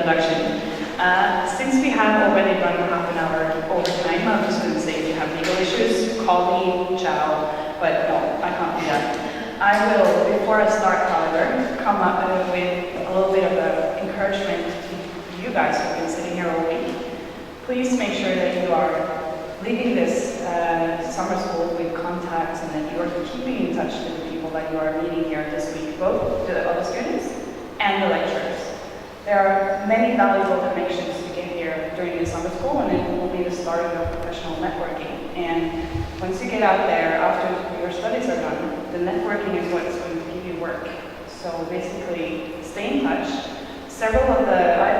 introduction. Since we have already run half an hour over time, I'm just going to say if you have legal issues, call me, ciao, but no, I can't do that. I will, before I start, however, come up with a little bit of encouragement to you guys who've been sitting here all week. Please make sure that you are leaving this summer school with contacts and that you are keeping in touch with the people that you are meeting here this week, both the other students and the lecturers. There are many valuable connections to get here during the summer school, and it will be the start of your professional networking. And once you get out there, after your studies are done, the networking is what's going to give you work. So basically, stay in touch. I've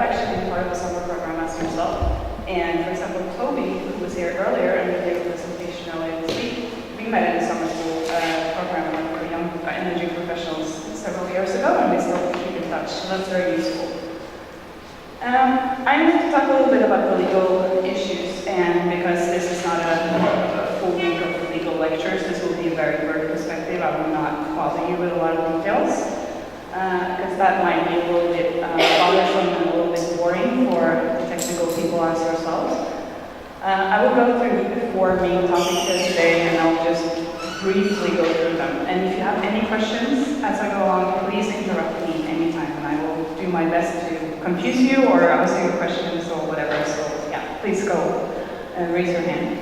actually been part of the summer program as yourself. And for example, Toby, who was here earlier and we gave a presentation earlier this week, we met in the summer school program for young energy professionals several years ago, and we still keep in touch. So that's very useful. I'm going to talk a little bit about the legal issues, and because this is not a full week of legal lectures, this will be a very bird perspective. I will not bother you with a lot of details, because that might be a little bit bothersome and a little bit boring for technical people as yourselves. I will go through the 4 main topics here today, and I'll just briefly go through them. And if you have any questions as I go along, please interrupt me anytime, and I will do my best to confuse you or answer your questions or whatever. So yeah, please go and raise your hand.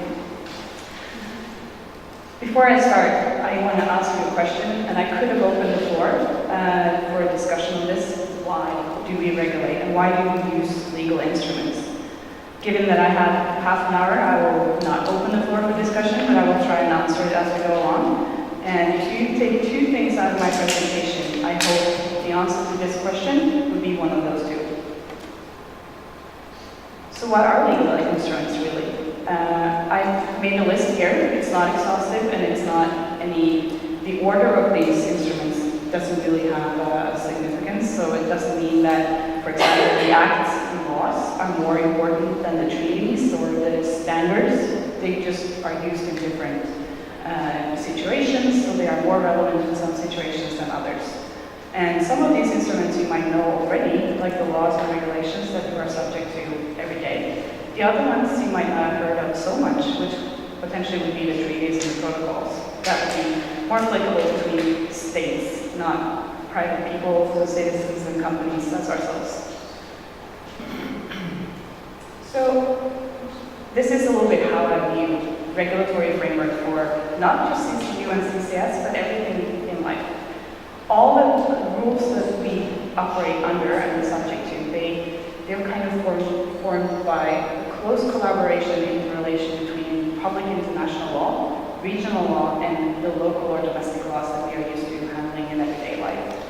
Before I start, I want to ask you a question, and I could have opened the floor for a discussion on this. Why do we regulate, and why do we use legal instruments? Given that I have half an hour, I will not open the floor for discussion, but I will try and answer it as we go along. And if you take 2 things out of my presentation, I hope the answer to this question would be one of those 2. So what are legal instruments really? I've made a list here. It's not exhaustive, and it's not the order of these instruments doesn't really have a significance. So it doesn't mean that, for example, the acts and laws are more important than the treaties or the standards. They just are used in different situations, so they are more relevant in some situations than others. And some of these instruments you might know already, like the laws and regulations that you are subject to every day. The other ones you might not have heard of so much, which potentially would be the treaties and the protocols. That would be more applicable between states, not private people, so citizens and companies as ourselves. So this is a little bit how I view regulatory framework for not just CCU and CCS, but everything in life. All the rules that we operate under and are subject to, they're kind of formed by close collaboration in relation between public international law, regional law, and the local or domestic laws that we are used to handling in everyday life.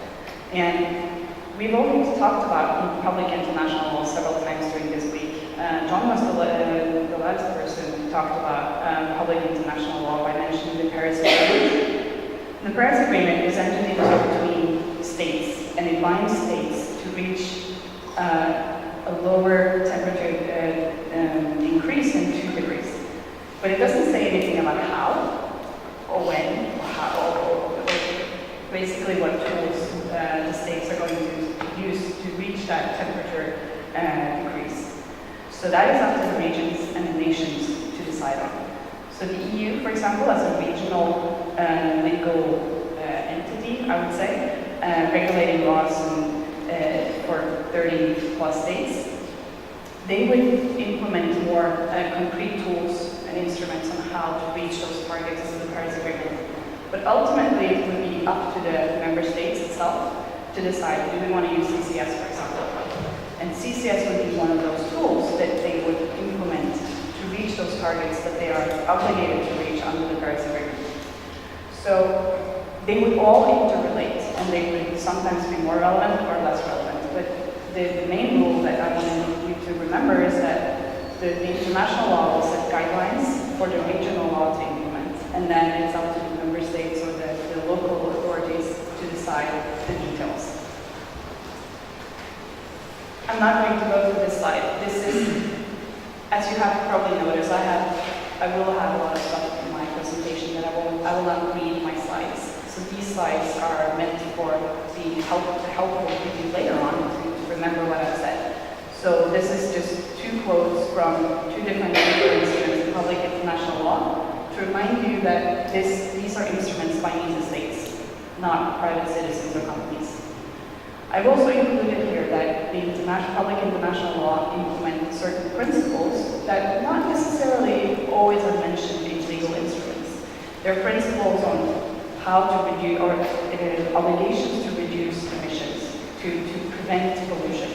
And we've already talked about public international law several times during this week. John was the last person who talked about public international law by mentioning the Paris Agreement. The Paris Agreement is entered into between states, and it binds states to reach a lower temperature increase in 2 degrees. But it doesn't say anything about how, or when, or how, or basically what tools the states are going to use to reach that temperature decrease. So that is up to the regions and the nations to decide on. So the EU, for example, as a regional legal entity, I would say, regulating laws for 30 plus states, they would implement more concrete tools and instruments on how to reach those targets in the Paris Agreement. But ultimately, it would be up to the member states itself to decide, do we want to use CCS, for example? And CCS would be one of those tools that they would implement to reach those targets that they are obligated to reach under the Paris Agreement. So they would all interrelate, and they would sometimes be more relevant or less relevant. But the main rule that I want you to remember is that the international law will set guidelines for the regional law to implement, and then it's up to the member states or the local authorities to decide the details. I'm not going to go through this slide. This is, as you have probably noticed, I will have a lot of stuff in my presentation that I will not read my slides. So these slides are meant for the helpful for you later on to remember what I've said. So this is just two quotes from two different legal instruments in public international law to remind you that these are instruments binding the states, not private citizens or companies. I've also included here that the public international law implement certain principles that not necessarily always are mentioned in legal instruments. There are principles on how to reduce, or obligations to reduce emissions, to prevent pollution.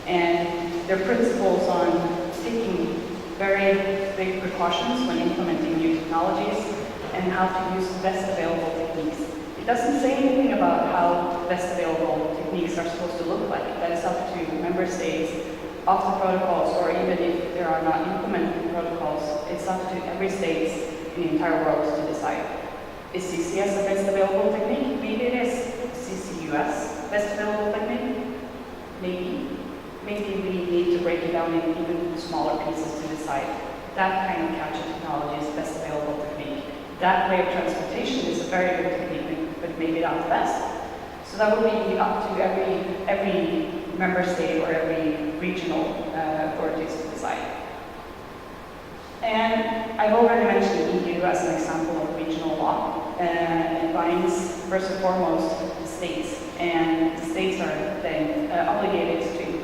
And there are principles on taking very big precautions when implementing new technologies and how to use the best available techniques. It doesn't say anything about how best available techniques are supposed to look like. That is up to member states of the protocols, or even if there are not implemented protocols, it's up to every state in the entire world to decide. Is CCS the best available technique? Maybe it is. CCUS, best available technique? Maybe. Maybe we need to break it down in even smaller pieces to decide. That kind of capture technology is best available technique. That way of transportation is a very good technique, but maybe not the best. So that will be up to every member state or every regional authorities to decide. And I've already mentioned EU as an example of regional law. It binds, first and foremost, the states. And the states are then obligated to implement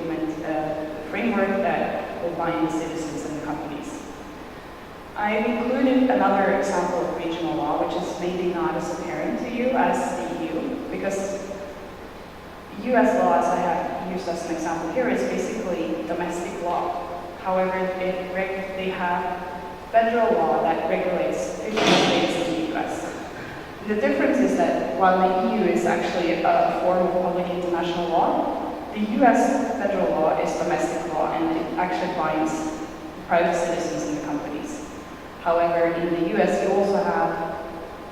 a framework that will bind the citizens and the companies. I've included another example of regional law, which is maybe not as apparent to you as the EU, because US law, as I have used as an example here, is basically domestic law. However, they have federal law that regulates 50 states in the US. The difference is that while the EU is actually a form of public international law, the US federal law is domestic law and it actually binds private citizens and the companies. However, in the US you also have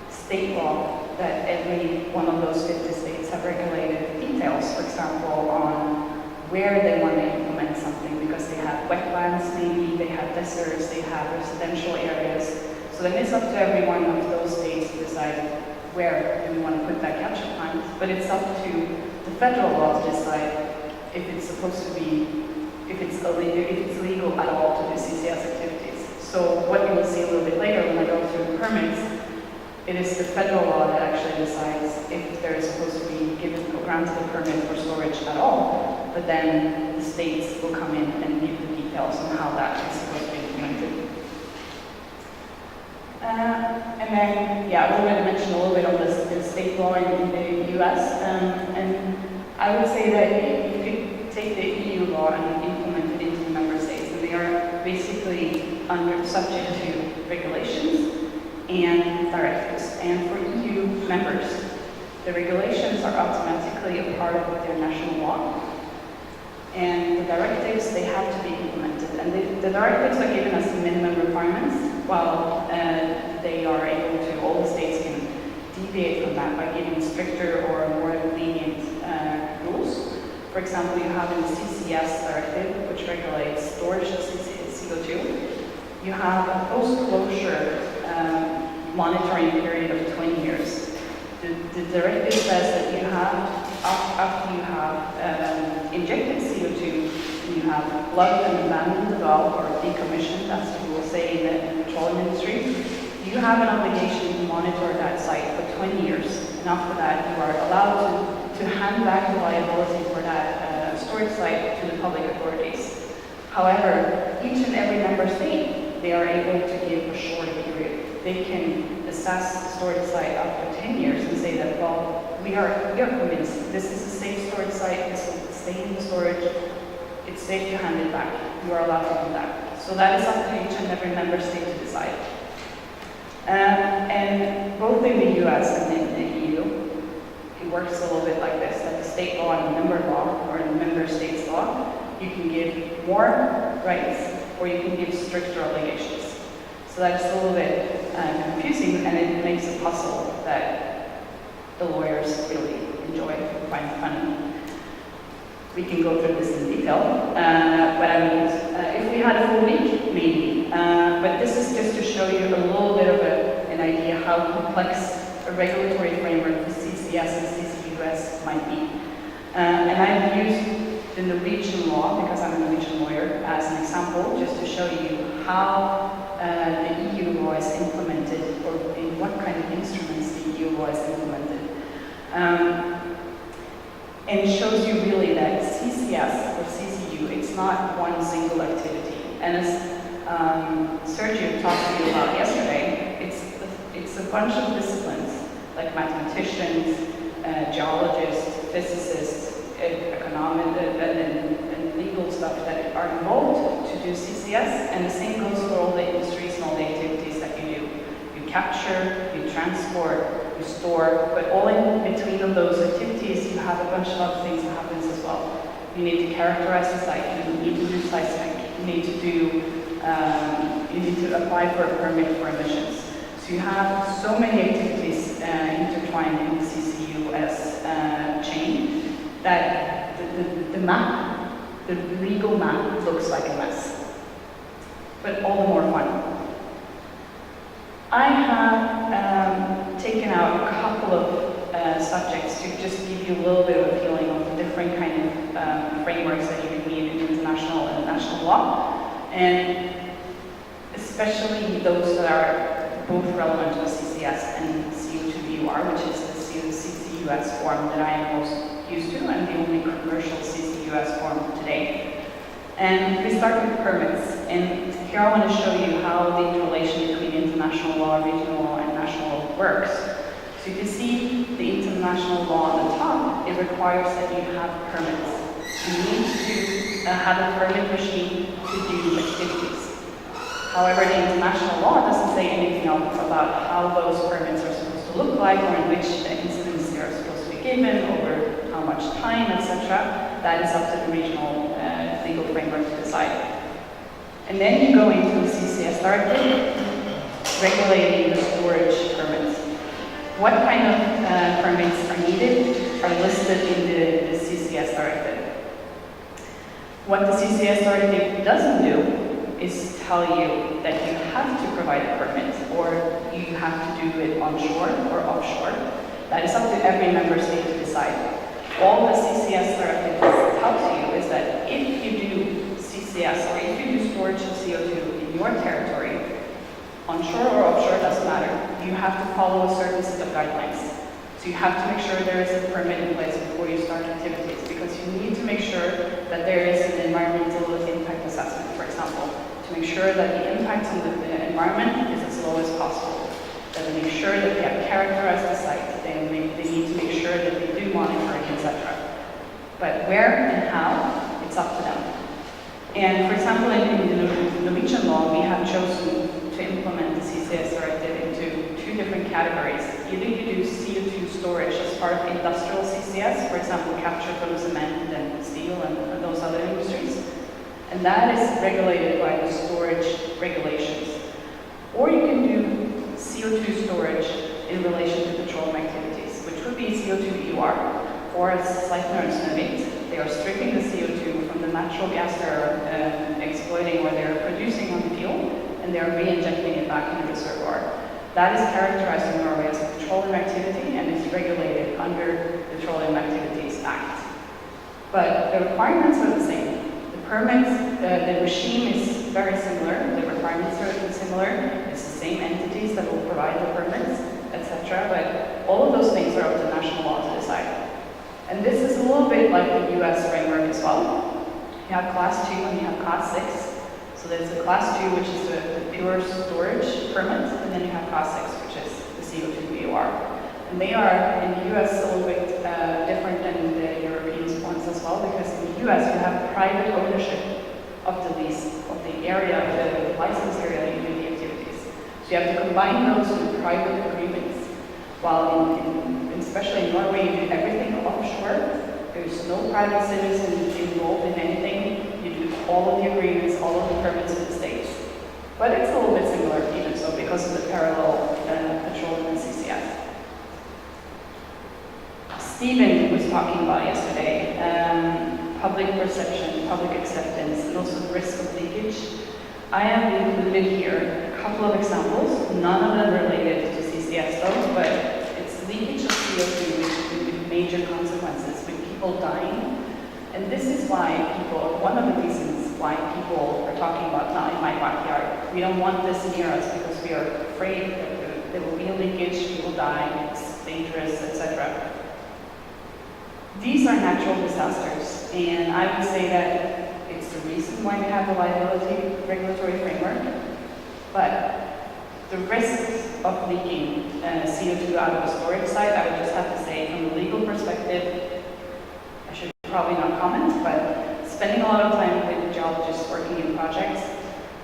state law that every one of those 50 states have regulated details, for example, on where they want to implement something, because they have wetlands, maybe they have deserts, they have residential areas. So then it's up to every one of those states to decide where do we want to put that capture plant, but it's up to the federal law to decide if it's supposed to be, if it's legal at all to do CCS activities. So what you will see a little bit later when I go through the permits, it is the federal law that actually decides if there is supposed to be given or granted a permit for storage at all, but then the states will come in and give the details on how that is supposed to be implemented. And then, yeah, I already mentioned a little bit on the state law in the US, and I would say that you could take the EU law and implement it into the member states, and they are basically subject to regulations and directives. And for EU members, the regulations are automatically a part of their national law, and the directives, they have to be implemented. And the directives are given as minimum requirements, while they are able to, all the states can deviate from that by giving stricter or more lenient rules. For example, you have in the CCS directive, which regulates storage of CO2, you have a post-closure monitoring period of 20 years. The directive says that you have, after you have injected CO2, you have plugged and abandoned the valve or decommissioned, as we will say in the petroleum industry, you have an obligation to monitor that site for 20 years. And after that, you are allowed to hand back the liability for that storage site to the public authorities. However, each and every member state, they are able to give a shorter period. They can assess the storage site after 10 years and say that, well, we are convinced this is a safe storage site, this will stay in the storage, it's safe to hand it back. You are allowed to do that. So that is up to each and every member state to decide. And both in the US and in the EU, it works a little bit like this, that the state law and the member law, or the member state's law, you can give more rights or you can give stricter obligations. So that's a little bit confusing, and it makes a puzzle that the lawyers really enjoy, find funny. We can go through this in detail, but I mean, if we had a full week, maybe. But this is just to show you a little bit of an idea how complex a regulatory framework for CCS and CCUS might be. And I've used the Norwegian law, because I'm a Norwegian as an example, just to show you how the EU law is implemented, or in what kind of instruments the EU law is implemented. And it shows you really that CCS or CCU, it's not one single activity. And as Sergio talked to you about yesterday, it's a bunch of disciplines, like mathematicians, geologists, physicists, economic and legal stuff that are involved to do CCS, and the same goes for all the industries and all the activities that you do. You capture, you transport, you store, but all in between of those activities, you have a bunch of other things that happens as well. You need to characterize the site, you need to do seismic, you need to apply for a permit for emissions. So you have so many activities intertwined in the CCUS chain that the map, the legal map, looks like a mess, but all the more fun. I have taken out a couple of subjects to just give you a little bit of a feeling of the different kind of frameworks that you can need in international and national law, and especially those that are both relevant to CCS and CO2-VUR, which is the CCUS form that I am most used to, and the only commercial CCUS form today. And we start with permits, and here I want to show you how the interrelation between international law, regional law, and national law works. So you can see the international law on the top, it requires that you have permits. You need to have a permit regime to do activities. However, the international law doesn't say anything else about how those permits are supposed to look like, or in which incidents they are supposed to be given, over how much time, etc. That is up to the regional legal framework to decide. And then you go into the CCS directive, regulating the storage permits. What kind of permits are needed are listed in the CCS directive. What the CCS directive doesn't do is tell you that you have to provide a permit, or you have to do it onshore or offshore. That is up to every member state to decide. All the CCS directive tells you is that if you do CCS, or if you do storage of CO2 in your territory, onshore or offshore, doesn't matter, you have to follow a certain set of guidelines. So you have to make sure there is a permit in place before you start activities, because you need to make sure that there is an environmental impact assessment, for example, to make sure that the impact on the environment is as low as possible. That they make sure that they have characterized the site, they need to make sure that they do monitoring, etc. But where and how, it's up to them. And for example, in the Norwegian law, we have chosen to implement the CCS directive into two different categories. Either you do CO2 storage as part of industrial CCS, for example, capture from cement and steel and those other industries, and that is regulated by the storage regulations. Or you can do CO2 storage in relation to petroleum activities, which would be CO2-VUR, or as Ombudstvedt, they are stripping the CO2 from the natural gas they're exploiting or they're producing on the field, and they're re-injecting it back in the reservoir. That is characterized in Norway as a petroleum activity and is regulated under the Petroleum Activities Act. But the requirements are the same. The permits, the regime is very similar, the requirements are similar, it's the same entities that will provide the permits, etc. But all of those things are up to national law to decide. And this is a little bit like the US framework as well. You have class 2 and you have class 6. So there's a class 2, which is the pure storage permit, and then you have class 6, which is the CO2-VUR. And they are, in the US, a little bit different than the European ones as well, because in the US you have private ownership of the lease, of the area, the license area that you do the activities. So you have to combine those with private agreements. While especially in Norway, you do everything offshore. There's no private citizens involved in anything. You do all of the agreements, all of the permits with the states. But it's a little bit similar, even so, because of the parallel petroleum and CCS. Stephen was talking about yesterday, public perception, public acceptance, and also the risk of leakage. I have included here a couple of examples, none of them related to CCS though, but it's leakage of CO2 with major consequences, with people dying. And this is why people, one of the reasons why people We don't want this near us because we are afraid that there will be a leakage, we will die, it's dangerous, etc. These are natural disasters, and I would say that it's the reason why we have the liability regulatory framework, but the risks of leaking CO2 out of a storage site, I would just have to say from a legal perspective, I should probably not comment, but spending a lot of time with geologists working in projects,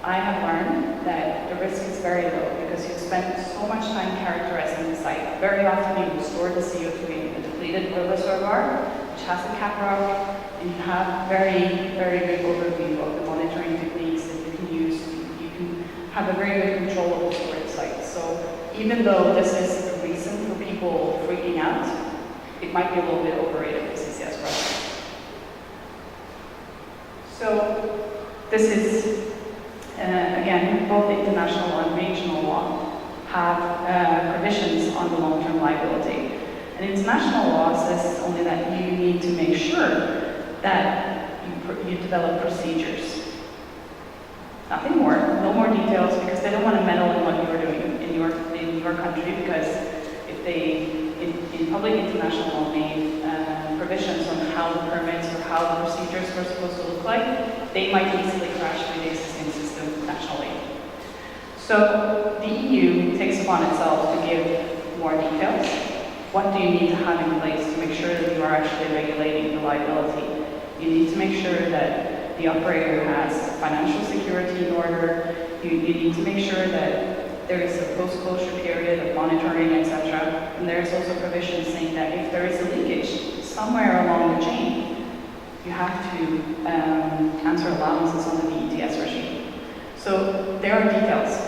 I have learned that the risk is very low because you spend so much time characterizing the site. Very often you store the CO2 in a depleted oil reservoir, which has a cap rock, and you have very, very good overview of the monitoring techniques that you can use. You can have a very good control of the storage site. So even though this is a reason for people freaking out, it might be a little bit overrated, the CCS project. So this is, again, both international and regional law have provisions on the long-term liability. And international law says only that you need to make sure that you develop procedures. Nothing more, no more details, because they don't want to meddle in what you are doing in your country, because if they, in public international law, made provisions on how the permits or how the procedures were supposed to look like, they might easily crash with the existing system nationally. So the EU takes upon itself to give more details. What do you need to have in place to make sure that you are actually regulating the liability? You need to make sure that the operator has financial security in order. You need to make sure that there is a post-closure period of monitoring, etc. And there's also provisions saying that if there is a leakage somewhere along the chain, you have to answer allowances on the ETS regime. So there are details.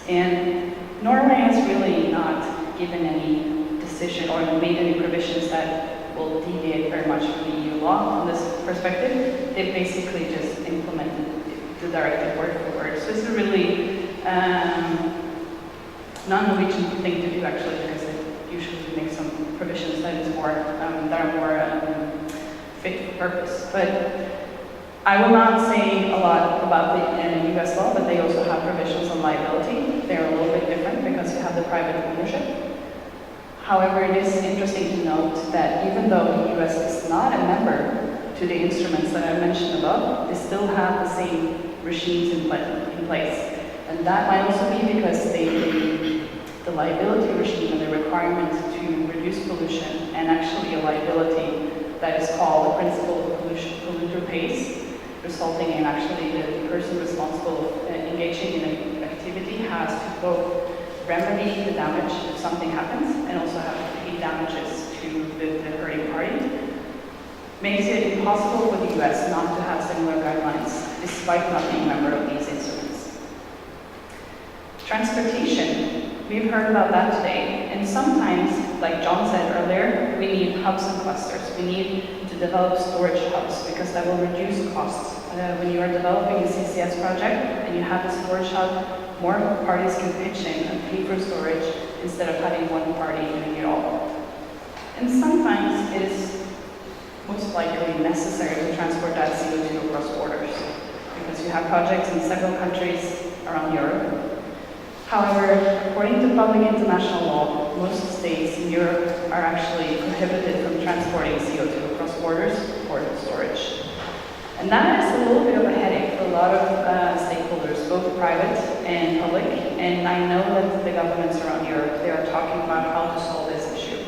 And Norway has really not given any decision or made any provisions that will deviate very much from the EU law on this perspective. They basically just implemented the directive word for word. So it's a really non-Norwegian thing to do, actually, because it usually makes some provisions that is more that are more fit for purpose. But I will not say a lot about the US law, but they also have provisions on liability. They're a little bit different because you have the private ownership. However, it is interesting to note that even though the US is not a member to the instruments that I mentioned above, they still have the same regimes in place. And that might also be because the liability regime and the requirement to reduce pollution, and actually a liability that is called the principle of polluter pays, resulting in actually the person responsible for engaging in an activity has to both remedy the damage if something happens and also have to pay damages to the hurting party, makes it impossible for the US not to have similar guidelines despite not being a member of these instruments. Transportation, we've heard about that today, and sometimes, like John said earlier, we need hubs and clusters. We need to develop storage hubs because that will reduce costs. When you are developing a CCS project and you have a storage hub, more parties can pitch in and pay for storage instead of having one party doing it all. And sometimes it is most likely necessary to transport that CO2 across borders because you have projects in several countries around Europe. However, according to public international law, most states in Europe are actually prohibited from transporting CO2 across borders for storage. And that is a little bit of a headache for a lot of stakeholders, both private and public. And I know that the governments around Europe, they are talking about how to solve this issue.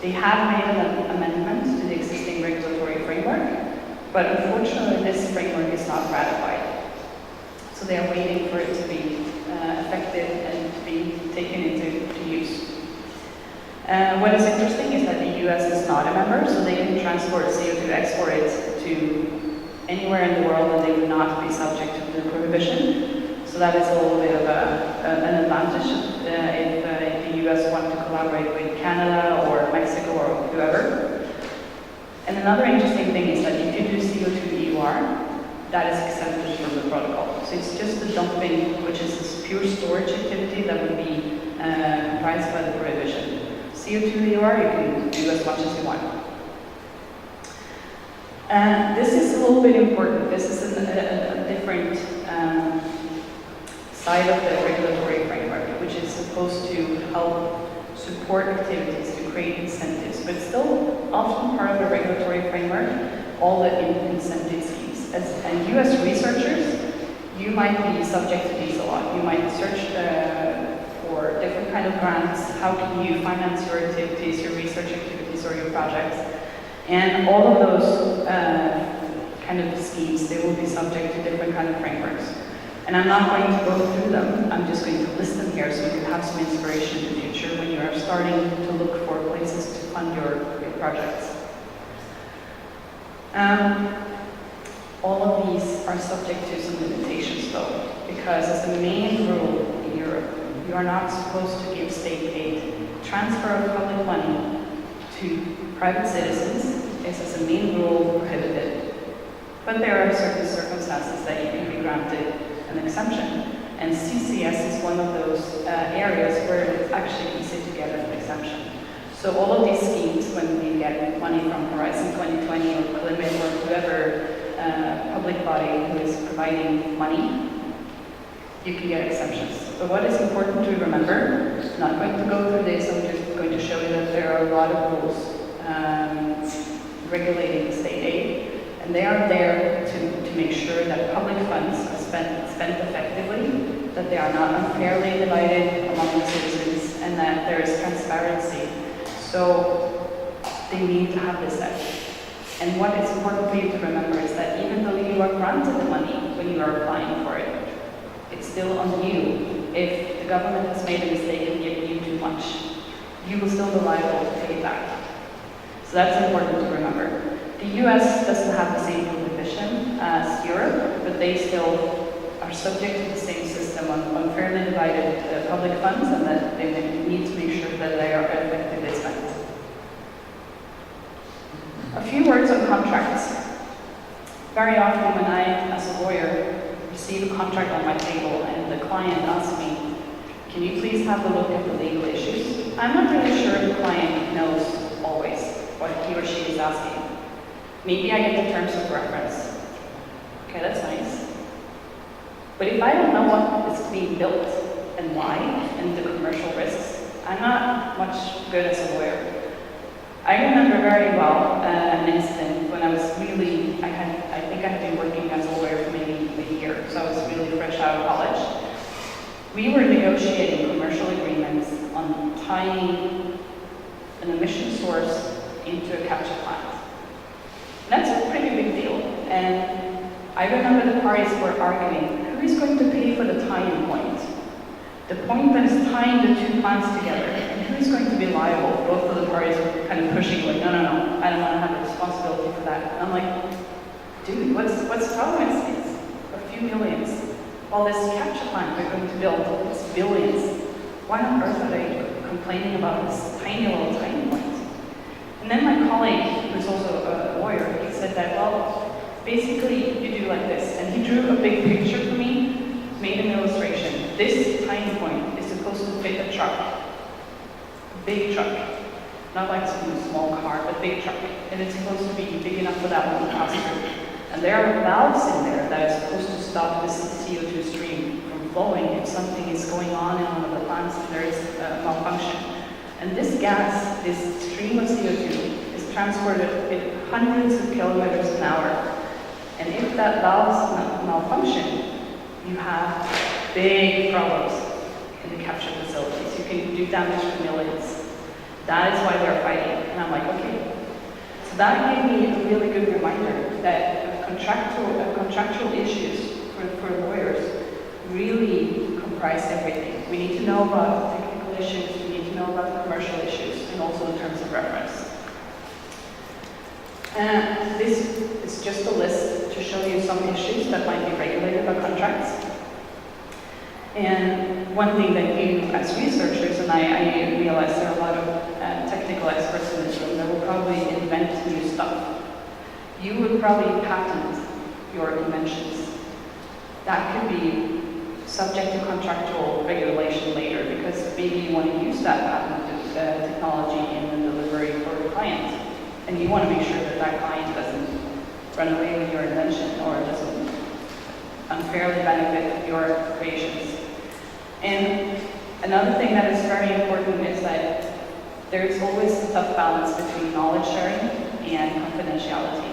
They have made an amendment to the existing regulatory framework, but unfortunately this framework is not ratified. So they are waiting for it to be effective and to be taken into use. What is interesting is that the US is not a member, so they can transport CO2, export it to anywhere in the world, and they would not be subject to the prohibition. So that is a little bit of an advantage if the US want to collaborate with Canada or Mexico or whoever. And another interesting thing is that if you do CO2 EUR, that is exempted from the protocol. So it's just the dumping, which is this pure storage activity that would be comprised by the prohibition. CO2 EUR, you can do as much as you want. This is a little bit important. This is a different side of the regulatory framework, which is supposed to help support activities to create incentives, but still often part of the regulatory framework, all the incentive schemes. And you as researchers, you might be subject to these a lot. You might search for different kind of grants. How can you finance your activities, your research activities, or your projects? And all of those kind of schemes, they will be subject to different kind of frameworks. And I'm not going to go through them. I'm just going to list them here so you can have some inspiration in the future when you are starting to look for places to fund your projects. All of these are subject to some limitations though, because as the main rule in Europe, you are not supposed to give state aid. Transfer of public money to private citizens is as a main rule prohibited. But there are certain circumstances that you can be granted an exemption. And CCS is one of those areas where it's actually easy to get an exemption. So all of these schemes, when we get money from Horizon 2020 or Climate or whoever public body who is providing money, you can get exemptions. But what is important to remember, I'm not going to go through this, I'm just going to show you that there are a lot of rules regulating state aid, and they are there to make sure that public funds are spent effectively, that they are not unfairly divided among the citizens, and that there is transparency. So they need to have this set. And what is important for you to remember is that even though you are granted the money when you are applying for it, it's still on you. If the government has made a mistake and given you too much, you will still be liable to pay it back. So that's important to remember. The US doesn't have the same prohibition as Europe, but they still are subject to the same system on unfairly divided public funds, and that they need to make sure that they are effectively spent. A few words on contracts. Very often when I, as a lawyer, receive a contract on my table and the client asks me, can you please have a look at the legal issues? I'm not really sure the client knows always what he or she is asking. Maybe I get the terms of reference. Okay, that's nice. But if I don't know what is being built and why, and the commercial risks, I'm not much good as a lawyer. I remember very well an incident when I was really, I think I had been working as a lawyer for maybe a year, so I was really fresh out of college. We were negotiating commercial agreements on tying an emission source into a capture plant. That's a pretty big deal, and I remember the parties were arguing, who is going to pay for the tying point? The point that is tying the two plants together, and who is going to be liable? Both of the parties were kind of pushing, like, no, I don't want to have a responsibility for that. And I'm like, dude, what's the problem? It's a few millions. While this capture plant they're going to build, it's billions. Why on earth are they complaining about this tiny little tiny point? And then my colleague, who's also a lawyer, he said that, well, basically you do like this. And he drew a big picture for me, made an illustration. This tiny point is supposed to fit a truck. A big truck. Not like some small car, but big truck. And it's supposed to be big enough for that one to pass through. And there are valves in there that are supposed to stop this CO2 stream from flowing if something is going on in one of the plants and there is a malfunction. And this gas, this stream of CO2, is transported at hundreds of kilometers an hour. And if that valve malfunction, you have big problems in the capture facilities. You can do damage to millions. That is why they're fighting. And I'm like, okay. So that gave me a really good reminder that contractual issues for lawyers really comprise everything. We need to know about technical issues, we need to know about the commercial issues, and also in terms of reference. And this is just a list to show you some issues that might be regulated by contracts. And one thing that you, as researchers, and I realize there are a lot of technical experts in this room that will probably invent new stuff. You would probably patent your inventions. That could be subject to contractual regulation later, because maybe you want to use that patented technology in the delivery for a client. And you want to make sure that that client doesn't run away with your invention or doesn't unfairly benefit your creations. And another thing that is very important is that there's always a tough balance between knowledge sharing and confidentiality.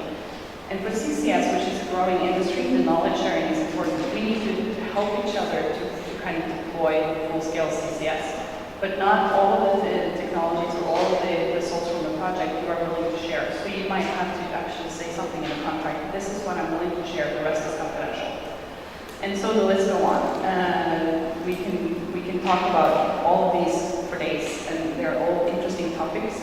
And for CCS, which is a growing industry, the knowledge sharing is important. We need to help each other to kind of deploy full-scale CCS. But not all of the technologies or all of the results from the project you are willing to share. So you might have to actually say something in the contract, this is what I'm willing to share, the rest is confidential. And so the list go on. We can talk about all of these for days, and they're all interesting topics.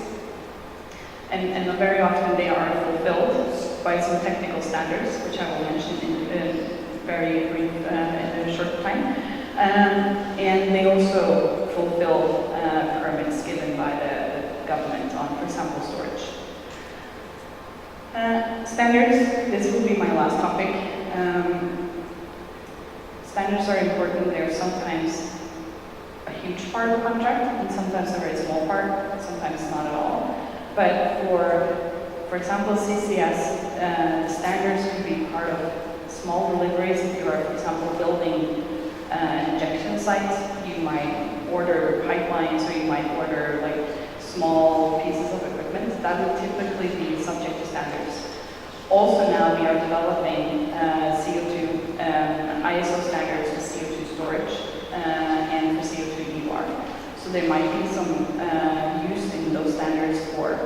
And very often they are fulfilled by some technical standards, which I will mention in very brief, in a short time. And they also fulfill permits given by the government on, for example, storage. Standards, this will be my last topic. Standards are important. They're sometimes a huge part of the contract, and sometimes a very small part, sometimes not at all. But for example, CCS, the standards can be part of small deliveries. If you are, for example, building an injection site, you might order pipelines, or you might order like small pieces of equipment. That would typically be subject to standards. Also now we are developing CO2, ISO standards for CO2 storage and for CO2 EUR. So there might be some use in those standards for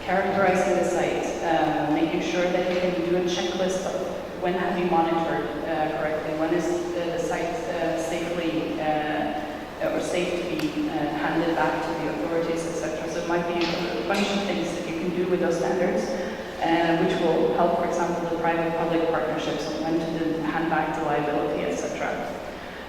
characterizing the site, making sure that you can do a checklist of when have you monitored correctly, when is the site safely or safe to be handed back to the authorities, etc. So it might be a bunch of things that you can do with those standards, which will help, for example, the private-public partnerships on when to hand back the liability, etc.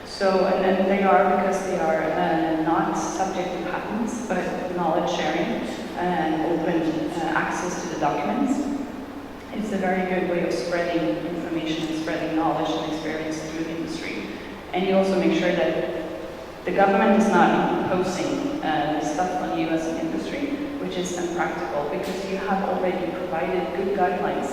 So, and then they are, because they are not subject to patents, but knowledge sharing and open access to the documents. It's a very good way of spreading information and spreading knowledge and experience through the industry. And you also make sure that the government is not imposing this stuff on you as an industry, which is impractical, because you have already provided good guidelines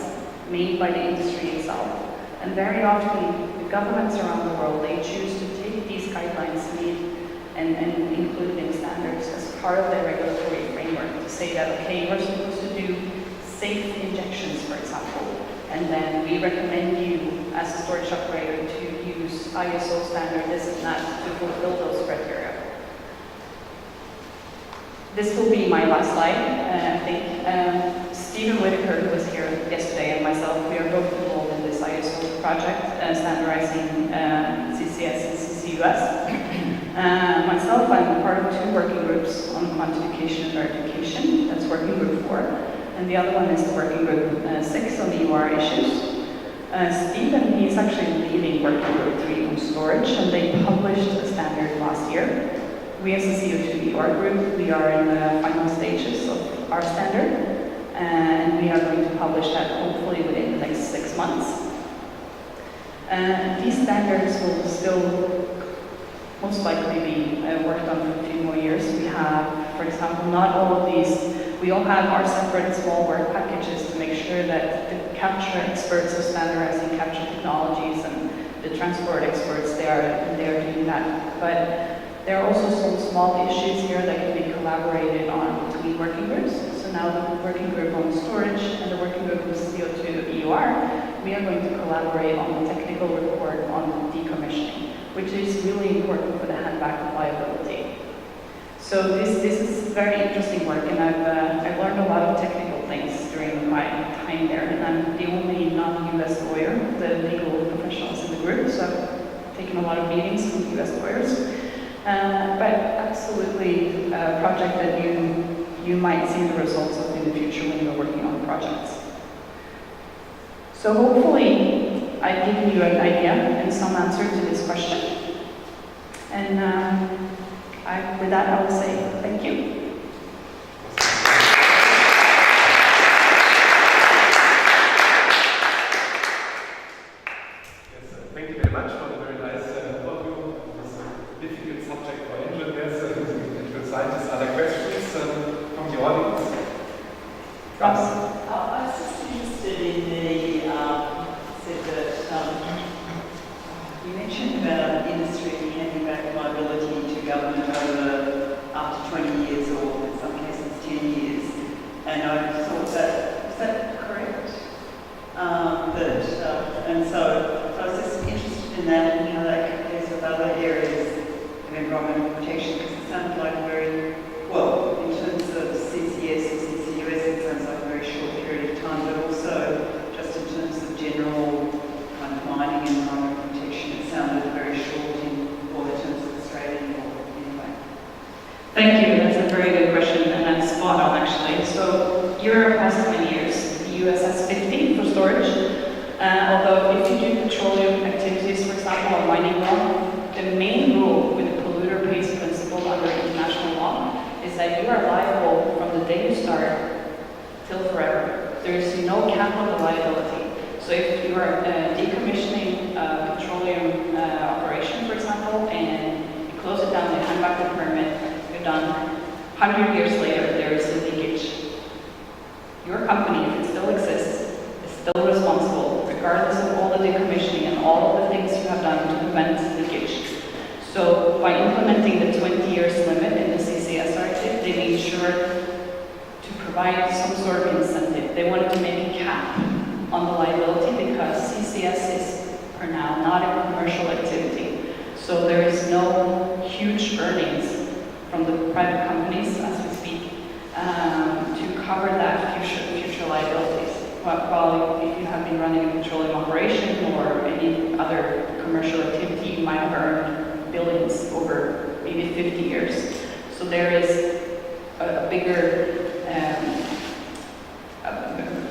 made by the industry itself. And very often, the governments around the world, they choose to take these guidelines made and include in standards as part of their regulatory framework to say that, okay, we're supposed to do safe injections, for example, and then we recommend you as a storage operator to use ISO standard this and that to fulfill those criteria. This will be my last slide, I think. Stephen Whitaker, who was here yesterday, and myself, we are both involved in this ISO project, standardizing CCS and CCUS. Myself, I'm part of 2 working groups on quantification and verification. That's working group 4. And the other one is working group 6 on the UR issues. Stephen, he's actually leading working group 3 on storage, and they published a standard last year. We as a CO2 UR group, we are in the final stages of our standard, and we are going to publish that hopefully within the next 6 months. These standards will still most likely be worked on for a few more years. We have, for example, not all of these, we all have our separate small work packages to make sure that the capture experts are standardizing capture technologies, and the transport experts, they are doing that. But there are also some small issues here that can be collaborated on between working groups. So now the working group on storage and the working group on CO2 EUR, we are going to collaborate on the technical report on decommissioning, which is really important for the handback of liability. So this is very interesting work, and I've learned a lot of technical things during my time there, and I'm the only non-US lawyer, the legal professionals in the group, so I've taken a lot of meetings with US lawyers. But absolutely a project that you might see the results of in the future when you're working on projects. So hopefully I've given you an idea and some answer to this question. And with that, I will say thank you. Thank you very much for the very nice overview. It was a difficult subject for engineers and scientists. Other questions from the audience? Ross? I was just interested in the, said that you mentioned about industry handing contract liability to government over up to 20 years or in some cases 10 years. And I thought that, is that correct? And so I was just interested in that and how that compares with other areas of environmental protection, because it sounded like a very, well, in terms of CCS and CCUS, it sounds like a very short period of time, but also just in terms of general kind of mining and environmental protection, it sounded very short in terms of Australian law anyway. Thank you. That's a very good question, and that's spot on actually. So Europe has 20 years. The US has 50 for storage. Although if you do petroleum activities, for example, or mining law, the main rule with the polluter pays principle under international law is that you are liable from the day you start till forever. There is no cap on the liability. So if you are decommissioning a petroleum operation, for example, and you close it down, you hand back the permit, you're done. 100 years later, there is a leakage. Your company, if it still exists, is still responsible, regardless of all the decommissioning and all of the things you have done to prevent leakage. So by implementing the 20 years limit in the CCS directive, they made sure to provide some sort of incentive. They wanted to make a cap on the liability because CCS is, for now, not a commercial activity. So there is no huge earnings from the private companies, as we speak, to cover that future liabilities. While if you have been running a petroleum operation or any other commercial activity, you might have earned billions over maybe 50 years. So there is a bigger, a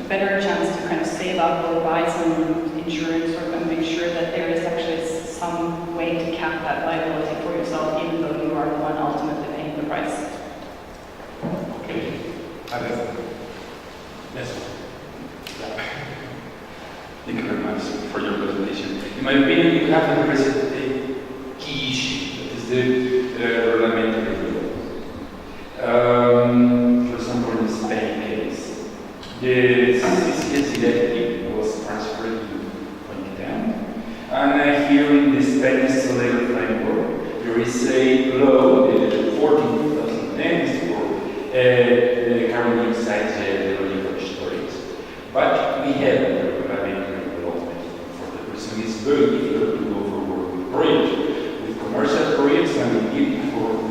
better chance to kind of save up or buy some insurance or make sure that there is actually some way to cap that liability for yourself, even though you are the one ultimately paying the price. Okay. Yes. Thank you very much for your presentation. In my opinion, you have addressed a key issue, that is the regulatory law. For example, in the Spain case, the CCS directive was transferred to 2010, and here in the Spanish legal framework, there is a law, the 14/2010, for the carbon dioxide geological storage. But we have a regulatory development. For the reason it's very difficult to go forward with projects, with commercial projects, and with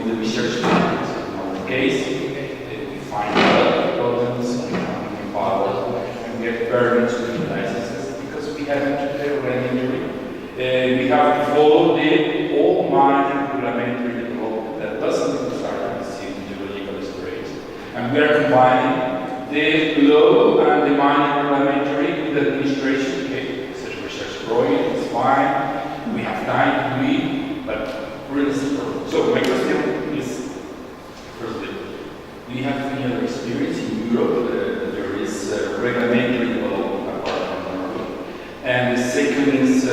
the research projects. In our case, we find a lot of problems on power and get permits with licenses because we haven't regulatory. We have to follow the old mining regulatory development that doesn't start with geological storage. And we are combining the law and the mining regulatory with the administration. Okay, such research project is fine. We have time to read, but really simple. So my question is, firstly, do you have any other experience in Europe that there is regulatory development apart from Norway? And the second is,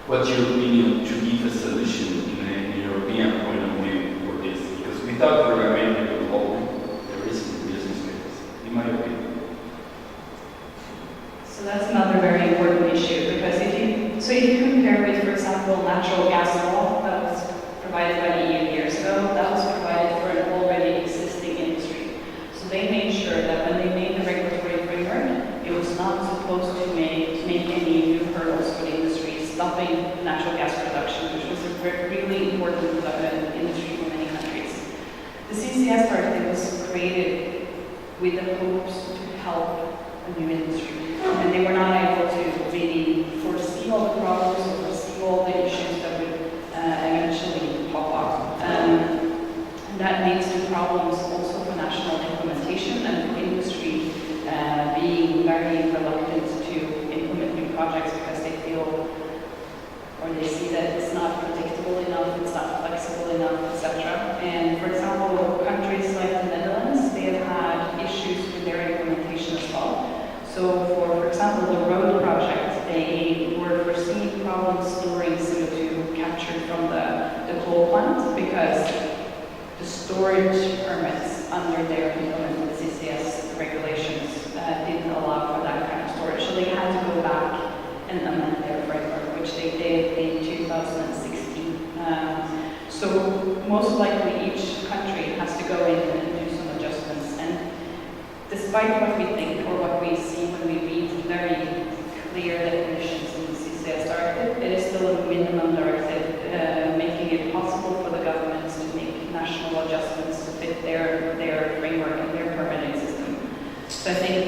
what's your opinion to give a solution in a European point of view for this? Because without regulatory development, in my opinion. So that's another very important issue because if you compare with, for example, natural gas law that was provided by the EU years ago, that was provided for an already existing industry. So they made sure that when they made the regulatory framework, it was not supposed to make any new hurdles for the industry, stopping natural gas production, which was a really important industry for many countries. The CCS directive was created with the hopes to help a new industry. And they were not able to really foresee all the problems or foresee all the issues that would eventually pop up. And that leads to problems also for national implementation and for industry being very reluctant to implement new projects because they feel or they see that it's not predictable enough, it's not flexible enough, etc. And for example, countries like the Netherlands, they have had issues with their implementation as well. So for example, the road project, they were foreseeing problems storing CO2 captured from the coal plant because the storage permits under their implemented CCS regulations didn't allow for that kind of storage. So they had to go back and So most likely each country has to go in and do some adjustments. And despite what we think or what we see when we read very clear definitions in the CCS directive, it is still a minimum directive, making it possible for the governments to make national adjustments to fit their framework and their permitting system. So I think